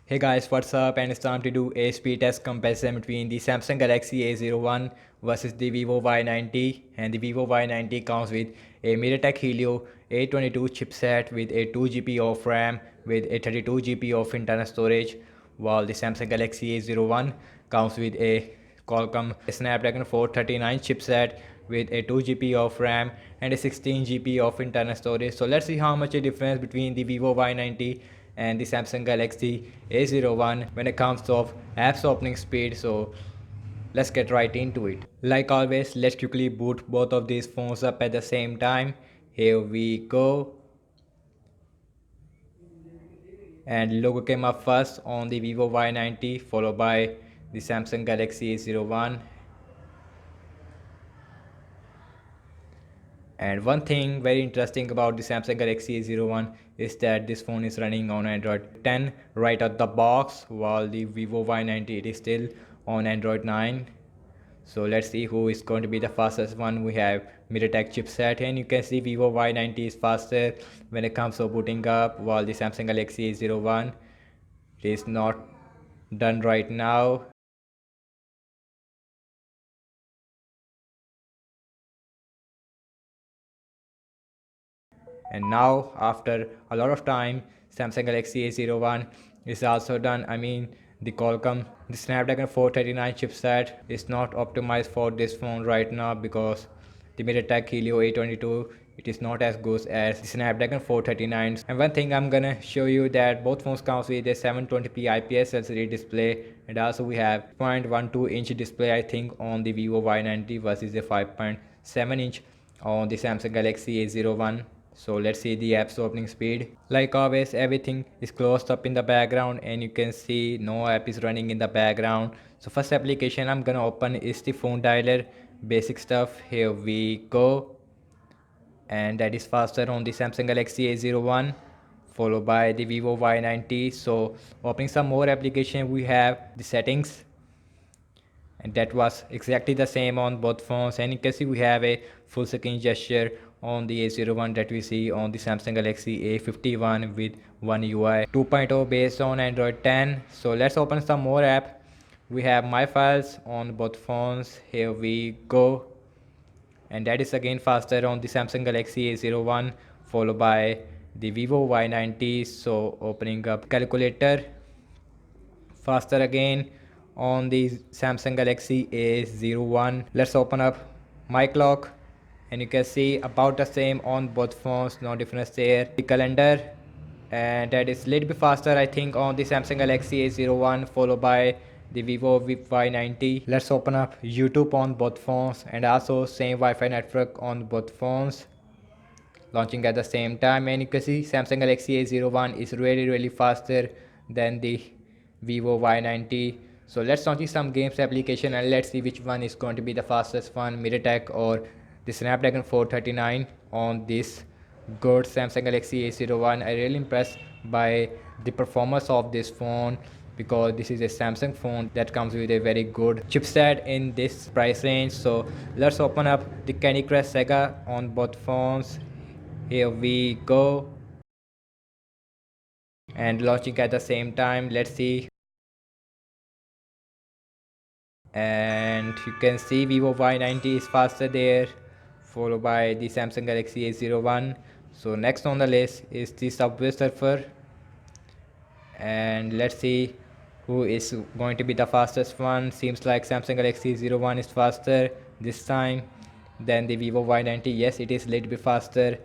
Hey guys, what's up? And it's time to do a speed test comparison between the Samsung Galaxy A01 versus the Vivo Y90. And the Vivo Y90 comes with a MediaTek Helio A22 chipset with a 2 GB of RAM with a 32 GB of internal storage, while the Samsung Galaxy A01 comes with a Qualcomm Snapdragon 439 chipset with a 2 GB of RAM and a 16 GB of internal storage. So let's see how much a difference between the Vivo Y90 and the Samsung Galaxy A01 when it comes to apps opening speed. So let's get right into it. Like always, let's quickly boot both of these phones up at the same time. Here we go. And logo came up first on the Vivo Y90, followed by the Samsung Galaxy A01. And one thing very interesting about the Samsung Galaxy A01 is that this phone is running on Android 10 right out the box, while the Vivo Y90 it is still on Android 9. So let's see who is going to be the fastest one. We have MediaTek chipset, and you can see Vivo Y90 is faster when it comes to booting up, while the Samsung Galaxy A01 it is not done right now. And now after a lot of time, Samsung Galaxy A01 is also done. I mean, the Qualcomm the Snapdragon 439 chipset is not optimized for this phone right now because the MediaTek Helio A22 it is not as good as the Snapdragon 439. And one thing I'm gonna show you that both phones comes with a 720p IPS LCD display, and also we have 0.12-inch display I think on the Vivo Y90 versus a 5.7-inch on the Samsung Galaxy A01. So let's see the app's opening speed. Like always, everything is closed up in the background and you can see no app is running in the background. So first application I'm gonna open is the phone dialer, basic stuff. Here we go. And that is faster on the Samsung Galaxy A01, followed by the Vivo Y90. So opening some more application, we have the settings, and that was exactly the same on both phones. And you can see we have a full screen gesture on the A01 that we see on the Samsung Galaxy A51 with One UI 2.0 based on Android 10. So let's open some more app. We have my files on both phones. Here we go. And that is again faster on the Samsung Galaxy A01, followed by the Vivo Y90. So opening up calculator, faster again on the Samsung Galaxy A01. Let's open up my clock, and you can see about the same on both phones, no difference there. The calendar, and that is a little bit faster I think on the Samsung Galaxy A01, followed by the Vivo Y90. Let's open up YouTube on both phones, and also same Wi-Fi network on both phones launching at the same time. And you can see Samsung Galaxy A01 is really faster than the Vivo Y90. So let's launch some games application and let's see which one is going to be the fastest one, MediaTek or the Snapdragon 439 on this good Samsung Galaxy A01. I really impressed by the performance of this phone because this is a Samsung phone that comes with a very good chipset in this price range. So let's open up the Candy Crush Saga on both phones. Here we go, and launching at the same time. Let's see. And you can see Vivo Y90 is faster there, followed by the Samsung Galaxy A01. So next on the list is the Subway Surfer, and let's see who is going to be the fastest one. Seems like Samsung Galaxy A01 is faster this time than the Vivo Y90. Yes, it is a little bit faster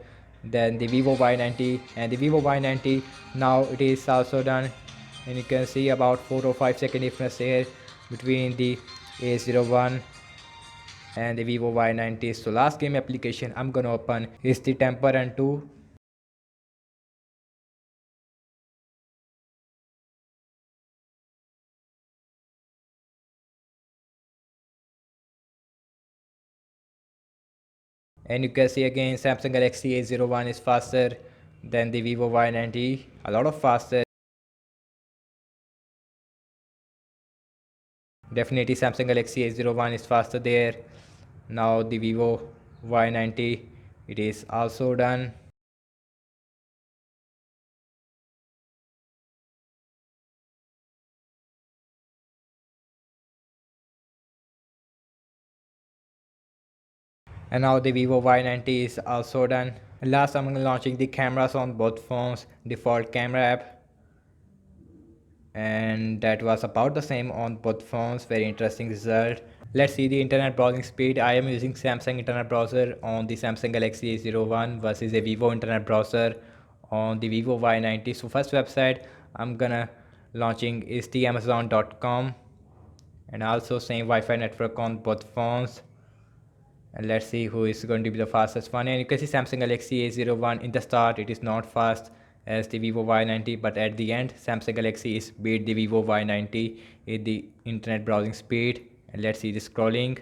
than the Vivo Y90, and the Vivo Y90 now it is also done, and you can see about 4 or 5 second difference here between the A01 and the Vivo Y90. So last game application I'm gonna open is the Temper Run 2. And you can see again Samsung Galaxy A01 is faster than the Vivo Y90, a lot of faster. Definitely Samsung Galaxy A01 is faster there. Now the Vivo Y90 it is also done. And now the Vivo Y90 is also done. Last I'm launching the cameras on both phones, default camera app, and that was about the same on both phones. Very interesting result. Let's see the internet browsing speed. I am using Samsung internet browser on the Samsung Galaxy A01 versus a Vivo internet browser on the Vivo Y90. So first website I'm gonna launching is the Amazon.com, and also same Wi-Fi network on both phones. And let's see who is going to be the fastest one. And you can see Samsung Galaxy A01 in the start it is not fast as the Vivo Y90, but at the end Samsung Galaxy is beat the Vivo Y90 in the internet browsing speed. And let's see the scrolling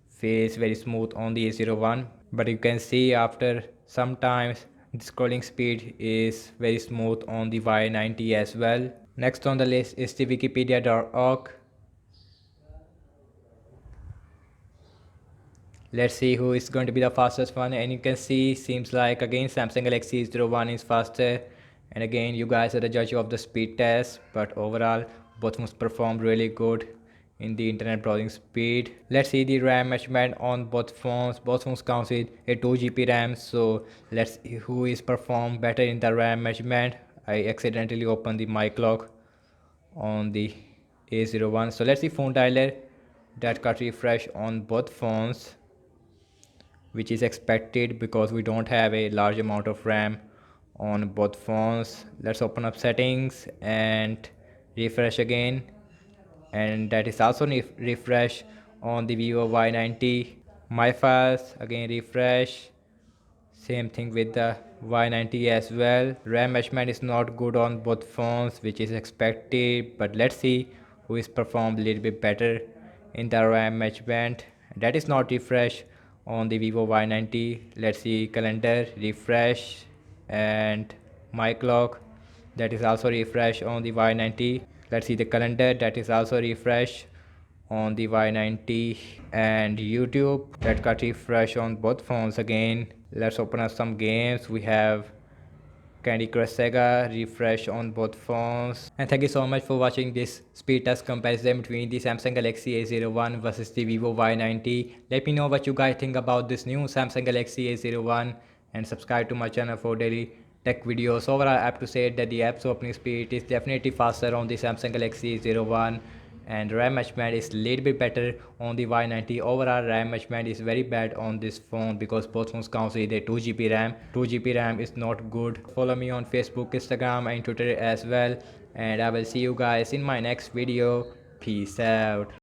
feels very smooth on the A01, but you can see after sometimes the scrolling speed is very smooth on the Y90 as well. Next on the list is the wikipedia.org. Let's see who is going to be the fastest one. And you can see seems like again Samsung Galaxy A01 is faster, and again you guys are the judge of the speed test, but overall both phones performed really good in the internet browsing speed. Let's see the RAM measurement on both phones. Both phones comes with a 2 GB RAM, so let's see who is performed better in the RAM measurement. I accidentally opened the mic lock on the A01, so let's see phone dialer that got refresh on both phones, which is expected because we don't have a large amount of RAM on both phones. Let's open up settings and refresh again, and that is also refresh on the Vivo Y90. My files again refresh, same thing with the Y90 as well. RAM measurement is not good on both phones, which is expected, but let's see who is performed a little bit better in the RAM measurement. That is not refresh on the Vivo Y90. Let's see calendar refresh and my clock, that is also refresh on the Y90. Let's see the calendar, that is also refresh on the Y90, and YouTube that got refresh on both phones again. Let's open up some games. We have Candy Crush Saga refresh on both phones. And thank you so much for watching this speed test comparison between the Samsung Galaxy A01 versus the Vivo Y90. Let me know what you guys think about this new Samsung Galaxy A01, and subscribe to my channel for daily tech videos. Overall, I have to say that the app's opening speed is definitely faster on the Samsung Galaxy A01, and RAM management is a little bit better on the Y90. Overall RAM management is very bad on this phone because both phones comes with a 2 GB RAM. 2 GB RAM is not good. Follow me on Facebook, Instagram and Twitter as well, and I will see you guys in my next video. Peace out.